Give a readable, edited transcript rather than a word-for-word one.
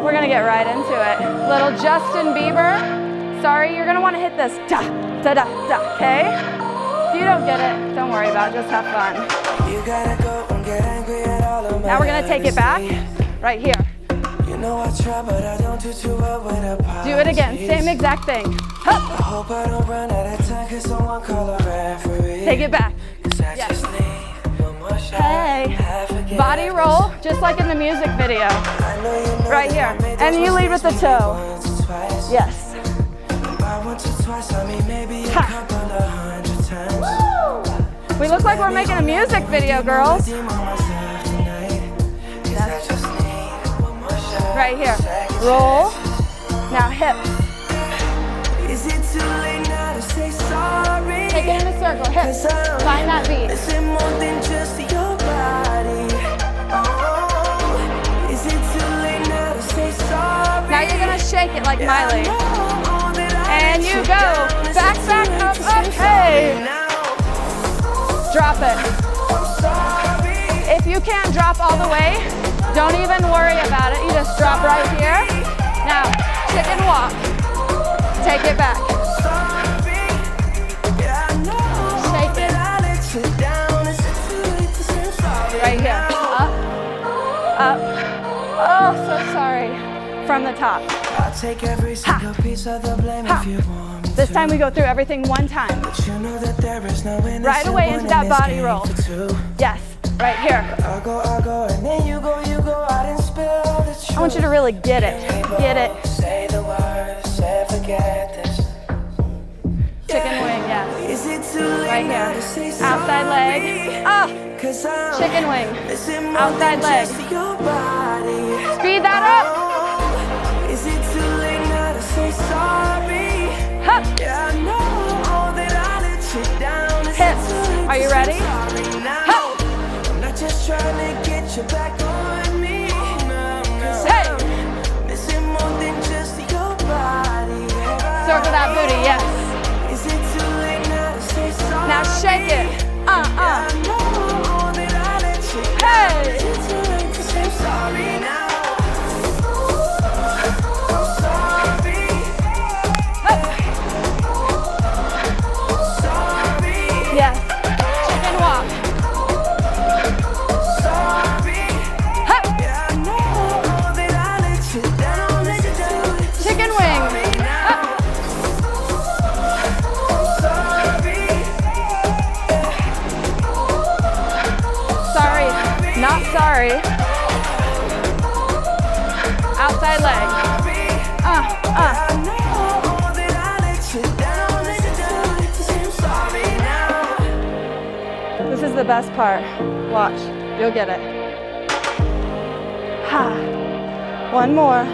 We're gonna get right into it. Little Justin Bieber. Sorry, you're gonna wanna hit this. Da, da, da, da, okay? If you don't get it, don't worry about it, just have fun. Now we're gonna take it back, right here. Do it again, same exact thing. Hup. Take it back. Yes. Hey, body roll, just like in the music video. Right here, and you lead with the toe. Yes. Ha. Woo. We look like we're making a music video, girls. Right here, roll. Now hips. Take it in a circle, hips. Find that beat. Now you're gonna shake it like Miley. And you go. Back, back, up, up, hey. Drop it. If you can't drop all the way, don't even worry about it. You just drop right here. Now, chicken walk. Take it back. Shake it. Right here. Up. Up. Oh, so sorry. From the top. I'll take every single piece of the blame if you want me to. This time we go through everything one time. Right away into that body roll. Yes, right here. I want you to really get it. Get it. Chicken wing, yes. Right here. Outside leg. Oh, chicken wing. Outside leg. Speed that up. Hup. Hips. Are you ready? Hup. Hey. Circle that booty, yes. Now shake it. Hey. Yes. Chicken walk. Hup. Chicken wing. Hup. Sorry. Not sorry. Outside leg. This is the best part. Watch, you'll get it. Ha. One more.